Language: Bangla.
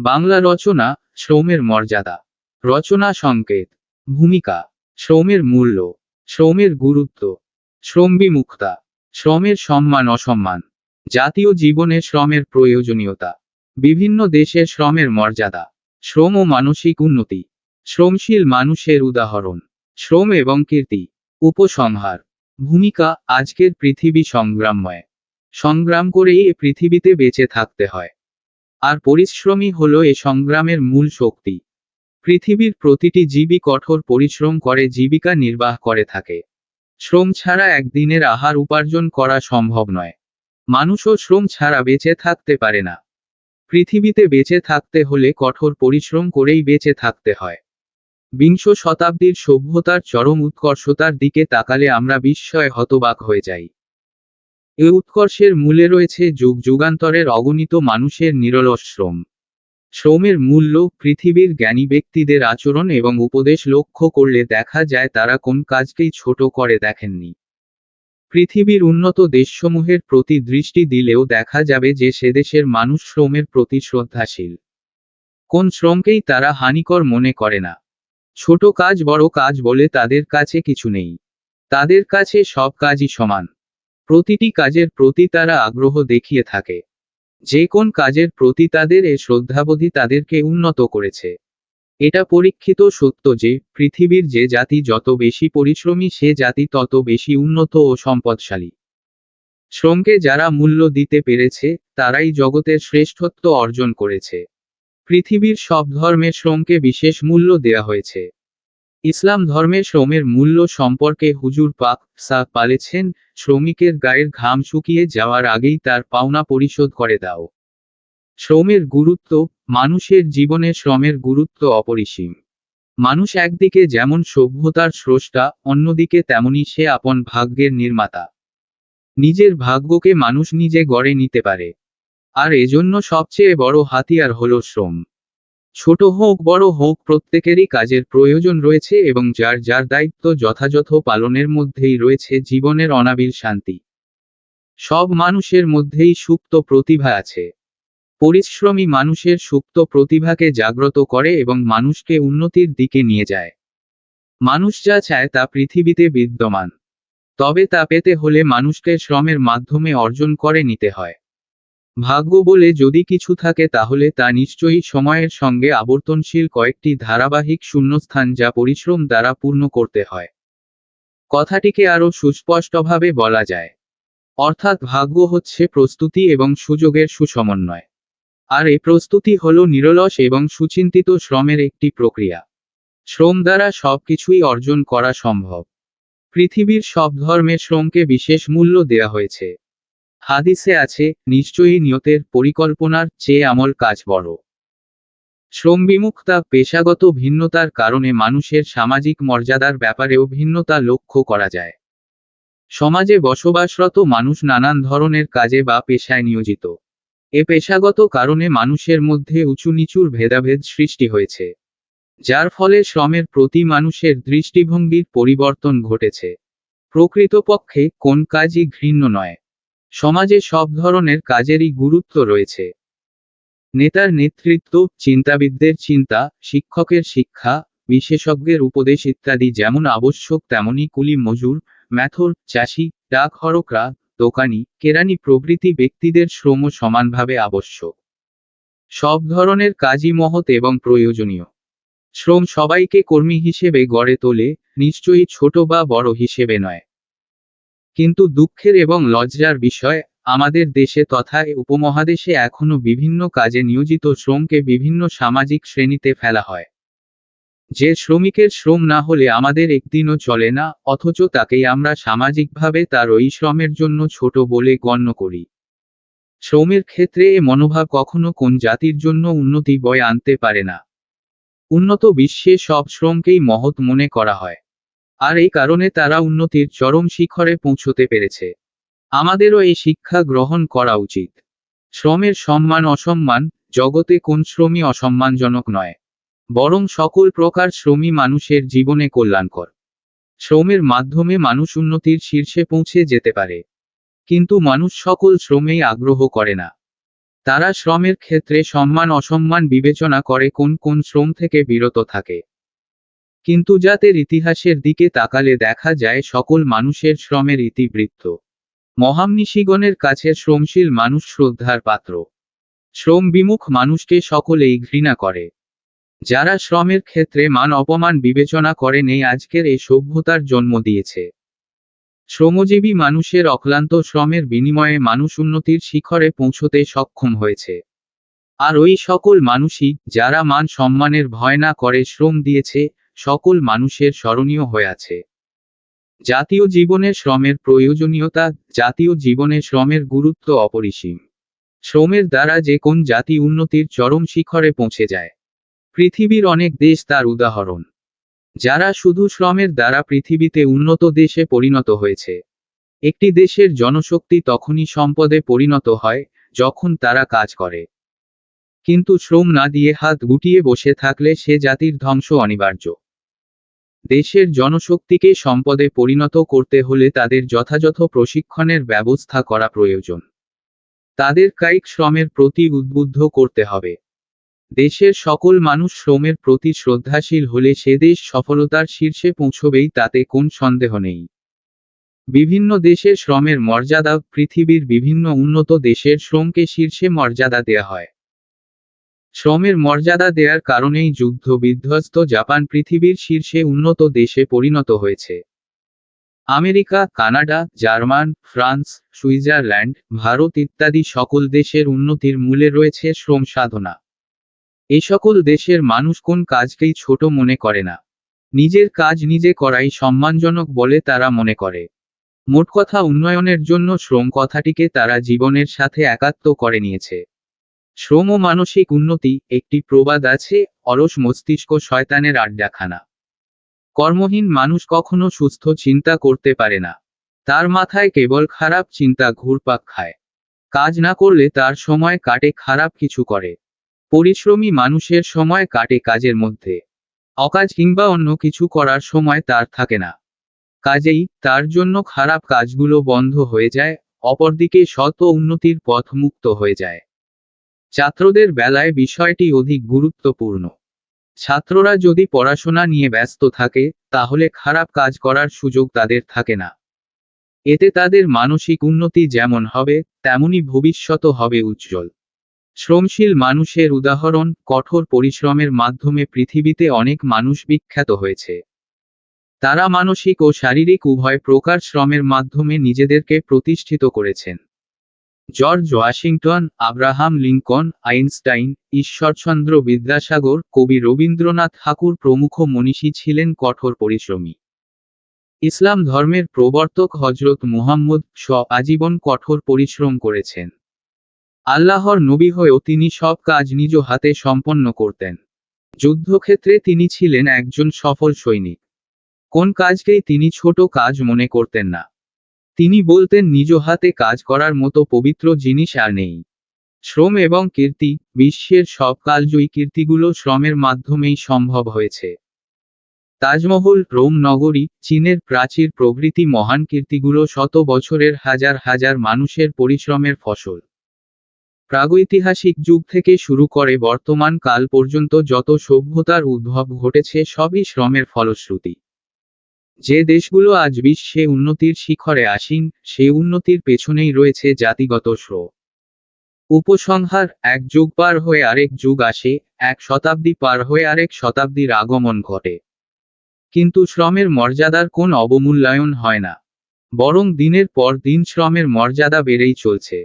বাংলা রচনা। শ্রমের মর্যাদা। রচনা সংকেত। ভূমিকা। শ্রমের মূল্য। শ্রমের গুরুত্ব। শ্রম বিমুক্তা। শ্রমের সম্মান অসম্মান। জাতীয় জীবনে শ্রমের প্রয়োজনীয়তা। বিভিন্ন দেশের শ্রমের মর্যাদা। শ্রম ও মানসিক উন্নতি। শ্রমশীল মানুষের উদাহরণ। শ্রম এবং কীর্তি। উপসংহার। ভূমিকা। আজকের পৃথিবী সংগ্রামময়। সংগ্রাম করেই এ পৃথিবীতে বেঁচে থাকতে হয়। আর পরিশ্রমই হলো এ সংগ্রামের মূল শক্তি। পৃথিবীর প্রতিটি জীবই কঠোর পরিশ্রম করে জীবিকা নির্বাহ করে থাকে। শ্রম ছাড়া একদিনের আহার উপার্জন করা সম্ভব নয়। মানুষও শ্রম ছাড়া বেঁচে থাকতে পারে না। পৃথিবীতে বেঁচে থাকতে হলে কঠোর পরিশ্রম করেই বেঁচে থাকতে হয়। বিংশ শতাব্দীর সভ্যতার চরম উৎকর্ষতার দিকে তাকালে আমরা বিস্ময়ে হতবাক হয়ে যাই। এ উৎকর্ষের মূলে রয়েছে যুগ যুগান্তরের অগণিত মানুষের নিরলস শ্রম। শ্রমের মূল্য পৃথিবীর জ্ঞানী ব্যক্তিদের আচরণ এবং উপদেশ লক্ষ্য করলে দেখা যায় তারা কোন কাজকেই ছোট করে দেখেননি। পৃথিবীর উন্নত দেশসমূহের প্রতি দৃষ্টি দিলেও দেখা যাবে যে সে দেশের মানুষ শ্রমের প্রতি শ্রদ্ধাশীল। কোন শ্রমকেই তারা হানিকর মনে করে না। ছোট কাজ বড় কাজ বলে তাদের কাছে কিছু নেই। তাদের কাছে সব কাজই সমান। প্রতিটি কাজের প্রতি তারা আগ্রহ দেখিয়ে থাকে। যে কোন কাজের প্রতি তাদের এ শ্রদ্ধাবোধই তাদেরকে উন্নত করেছে। এটা পরীক্ষিত সত্য যে পৃথিবীর যে জাতি যত বেশি পরিশ্রমী সে জাতি তত বেশি উন্নত ও সম্পদশালী। শ্রমকে যারা মূল্য দিতে পেরেছে তারাই জগতের শ্রেষ্ঠত্ব অর্জন করেছে। পৃথিবীর সব ধর্মে শ্রমকে বিশেষ মূল্য দেয়া হয়েছে। ইসলাম ধর্মে শ্রমের মূল্য সম্পর্কে হুজুর পাক বলেছেন, শ্রমিকের গায়ের ঘাম শুকিয়ে যাওয়ার আগেই তার পাওনা পরিশোধ করে দাও। শ্রমের গুরুত্ব। মানুষের জীবনে শ্রমের গুরুত্ব অপরিসীম। মানুষ একদিকে যেমন সভ্যতার স্রষ্টা, অন্যদিকে তেমনি সে আপন ভাগ্যের নির্মাতা। নিজের ভাগ্যকে মানুষ নিজে গড়ে নিতে পারে। আর এজন্য সবচেয়ে বড় হাতিয়ার হলো শ্রম। ছোট হোক বড় হোক প্রত্যেকেরই কাজের প্রয়োজন রয়েছে এবং যার যার দায়িত্ব যথাযথ পালনের মধ্যেই রয়েছে জীবনের অনাবিল শান্তি। সব মানুষের মধ্যেই সুপ্ত প্রতিভা আছে। পরিশ্রমী মানুষের সুপ্ত প্রতিভাকে জাগ্রত করে এবং মানুষকে উন্নতির দিকে নিয়ে যায়। মানুষ যা চায় তা পৃথিবীতে বিদ্যমান। তবে তা পেতে হলে মানুষকে শ্রমের মাধ্যমে অর্জন করে নিতে হয়। ভাগ্য বলে যদি কিছু থাকে তাহলে তা নিশ্চয়ই সময়ের সঙ্গে আবর্তনশীল কয়েকটি ধারাবাহিক শূন্যস্থান যা পরিশ্রম দ্বারা পূর্ণ করতে হয়। কথাটিকে আরও সুস্পষ্টভাবে বলা যায়। অর্থাৎ ভাগ্য হচ্ছে প্রস্তুতি এবং সুযোগের সুসমন্বয়। আর এই প্রস্তুতি হলো নিরলস এবং সুচিন্তিত শ্রমের একটি প্রক্রিয়া। শ্রম দ্বারা সবকিছুই অর্জন করা সম্ভব। পৃথিবীর সব ধর্মে শ্রমকে বিশেষ মূল্য দেয়া হয়েছে। হাদিসে আছে, নিশ্চয়ই নিয়তের পরিকল্পনার চেয়ে আমল কাজ বড়। শ্রম বিমুক্তা। পেশাগত ভিন্নতার কারণে মানুষের সামাজিক মর্যাদার ব্যাপারেও ভিন্নতা লক্ষ্য করা যায়। সমাজে বসবাসরত মানুষ নানান ধরনের কাজে বা পেশায় নিয়োজিত। এ পেশাগত কারণে মানুষের মধ্যে উঁচু নিচুর ভেদাভেদ সৃষ্টি হয়েছে, যার ফলে শ্রমের প্রতি মানুষের দৃষ্টিভঙ্গির পরিবর্তন ঘটেছে। প্রকৃতপক্ষে কোন কাজই ঘৃণ্য নয়। সমাজে সব ধরনের কাজেরই গুরুত্ব রয়েছে। নেতার নেতৃত্ব, চিন্তাবিদদের চিন্তা, শিক্ষকের শিক্ষা, বিশেষজ্ঞের উপদেশ ইত্যাদি যেমন আবশ্যক তেমনি কুলি মজুর, ম্যাথর, চাষি, ডাক হরকরা, দোকানি, কেরানি প্রভৃতি ব্যক্তিদের শ্রমও সমানভাবে আবশ্যক। সব ধরনের কাজই মহৎ এবং প্রয়োজনীয়। শ্রম সবাইকে কর্মী হিসেবে গড়ে তোলে, নিশ্চয়ই ছোট বা বড় হিসেবে নয়। কিন্তু দুঃখের এবং লজ্জার বিষয়, আমাদের দেশে তথা এ উপমহাদেশে এখনো বিভিন্ন কাজে নিয়োজিত শ্রমকে বিভিন্ন সামাজিক শ্রেণীতে ফেলা হয়। যে শ্রমিকের শ্রম না হলে আমাদের একদিনও চলে না, অথচ তাকেই আমরা সামাজিকভাবে তার ওই শ্রমের জন্য ছোট বলে গণ্য করি। শ্রমের ক্ষেত্রে এ মনোভাব কখনো কোন জাতির জন্য উন্নতি বয়ে আনতে পারে না। উন্নত বিশ্বে সব শ্রমকেই মহৎ মনে করা হয়। আর এই কারণে তারা উন্নতির চরম শিখরে পৌঁছতে পেরেছে। আমাদেরও এই শিক্ষা গ্রহণ করা উচিত। শ্রমের সম্মান অসম্মান, জগতে কোন শ্রমই অসম্মানজনক নয়। বরং সকল প্রকার শ্রমই মানুষের জীবনে কল্যাণকর। শ্রমের মাধ্যমে মানুষ উন্নতির শীর্ষে পৌঁছে যেতে পারে। কিন্তু মানুষ সকল শ্রমেই আগ্রহ করে না। তারা শ্রমের ক্ষেত্রে সম্মান অসম্মান বিবেচনা করে কোন কোন শ্রম থেকে বিরত থাকে। কিন্তু জাতের ইতিহাসের দিকে তাকালে দেখা যায় সকল মানুষের শ্রমের ইতিবৃত্ত। মহামনীষীগণের কাছে শ্রমশীল মানুষ শ্রদ্ধার পাত্র। শ্রম বিমুখ মানুষকে সকলেই ঘৃণা করে। যারা শ্রমের ক্ষেত্রে মান অপমান বিবেচনা করে নেই আজকের এই সভ্যতার জন্ম দিয়েছে। শ্রমজীবী মানুষের অক্লান্ত শ্রমের বিনিময়ে মানুষ উন্নতির শিখরে পৌঁছতে সক্ষম হয়েছে। আর ওই সকল মানুষই যারা মান সম্মানের ভয় না করে শ্রম দিয়েছে, সকল মানুষের স্মরণীয় হয়ে আছে। জাতীয় জীবনে শ্রমের প্রয়োজনীয়তা। জাতীয় জীবনে শ্রমের গুরুত্ব অপরিসীম। শ্রমের দ্বারা যে কোন জাতি উন্নতির চরম শিখরে পৌঁছে যায়। পৃথিবীর অনেক দেশ তার উদাহরণ, যারা শুধু শ্রমের দ্বারা পৃথিবীতে উন্নত দেশে পরিণত হয়েছে। একটি দেশের জনশক্তি তখনই সম্পদে পরিণত হয় যখন তারা কাজ করে। কিন্তু শ্রম না দিয়ে হাত গুটিয়ে বসে থাকলে সে জাতির ধ্বংস অনিবার্য। দেশের জনশক্তিকে সম্পদে পরিণত করতে হলে তাদের যথাযথ প্রশিক্ষণের ব্যবস্থা করা প্রয়োজন। তাদের কায়িক শ্রমের প্রতি উদ্বুদ্ধ করতে হবে। দেশের সকল মানুষ শ্রমের প্রতি শ্রদ্ধাশীল হলে সে দেশ সফলতার শীর্ষে পৌঁছবেই, তাতে কোন সন্দেহ নেই। বিভিন্ন দেশের শ্রমের মর্যাদা। পৃথিবীর বিভিন্ন উন্নত দেশের শ্রমকে শীর্ষে মর্যাদা দেয়া হয়। শ্রমের মর্যাদা দেওয়ার কারণেই যুদ্ধ বিধ্বস্ত জাপান পৃথিবীর শীর্ষে উন্নত দেশে পরিণত হয়েছে। America, Canada, German, France, Switzerland, Bharat ইত্যাদি সকল দেশের উন্নতির মূলে রয়েছে শ্রম সাধনা। এই সকল দেশের মানুষ কোন কাজকেই ছোট মনে করে না। নিজের কাজ নিজে করাই সম্মানজনক বলে তারা মনে করে। মোট কথা, উন্নয়নের জন্য শ্রম কথাটিকে তারা জীবনের সাথে একাত্ম করে নিয়েছে। শ্রম ও মানসিক উন্নতি। একটি প্রবাদ আছে, অলস মস্তিষ্ক শয়তানের আড্ডাখানা। কর্মহীন মানুষ কখনো সুস্থ চিন্তা করতে পারে না। তার মাথায় কেবল খারাপ চিন্তা ঘুরপাক খায়। কাজ না করলে তার সময় কাটে খারাপ কিছু করে। পরিশ্রমী মানুষের সময় কাটে কাজের মধ্যে। অকাজ কিংবা অন্য কিছু করার সময় তার থাকে না। কাজেই তার জন্য খারাপ কাজগুলো বন্ধ হয়ে যায়, অপরদিকে সৎ ও উন্নতির পথ মুক্ত হয়ে যায়। ছাত্রদের বেলায় বিষয়টি অধিক গুরুত্বপূর্ণ। ছাত্ররা যদি পড়াশোনা নিয়ে ব্যস্ত থাকে, তাহলে খারাপ কাজ করার সুযোগ তাদের থাকে না। এতে তাদের মানসিক উন্নতি যেমন হবে, তেমনি ভবিষ্যৎও হবে উজ্জ্বল। শ্রমশীল মানুষের উদাহরণ। কঠোর পরিশ্রমের মাধ্যমে পৃথিবীতে অনেক মানুষ বিখ্যাত হয়েছে। তারা মানসিক ও শারীরিক উভয় প্রকার শ্রমের মাধ্যমে নিজেদেরকে প্রতিষ্ঠিত করেছেন। George Washington, Abraham Lincoln, Einstein, Ishwarchandra Vidyasagar, কবি রবীন্দ্রনাথ ঠাকুর প্রমুখ মনীষী ছিলেন কঠোর পরিশ্রমী। ইসলাম ধর্মের প্রবর্তক হজরত মুহাম্মদ আজীবন কঠোর পরিশ্রম করেছেন। আল্লাহর নবী হয়েও তিনি সব কাজ নিজ হাতে সম্পন্ন করতেন। যুদ্ধক্ষেত্রে তিনি ছিলেন একজন সফল সৈনিক। কোন কাজকেই তিনি ছোট কাজ মনে করতেন না। তিনি বলতেন, নিজ হাতে কাজ করার মতো পবিত্র জিনিস আর নেই। শ্রম এবং কীর্তি। বিশ্বের সব কালজয়ী কীর্তিগুলো শ্রমের মাধ্যমেই সম্ভব হয়েছে। তাজমহল, রোম নগরী, চীনের প্রাচীর প্রভৃতি মহান কীর্তিগুলো শত বছরের হাজার হাজার মানুষের পরিশ্রমের ফসল। প্রাগৈতিহাসিক যুগ থেকে শুরু করে বর্তমান কাল পর্যন্ত যত সভ্যতার উদ্ভব ঘটেছে সবই শ্রমের ফলশ্রুতি। যে দেশগুলো আজ বিশ্বে উন্নতির শিখরে আসীন, সে উন্নতির পেছনেই রয়েছে জাতিগত শ্রম। উপসংহার। এক যুগ পার হয়ে আরেক যুগ আসে, এক শতাব্দী পার হয়ে আরেক শতাব্দীর আগমন ঘটে। কিন্তু শ্রমের মর্যাদার কোন অবমূল্যায়ন হয় না, বরং দিনের পর দিন শ্রমের মর্যাদা বেড়েই চলছে।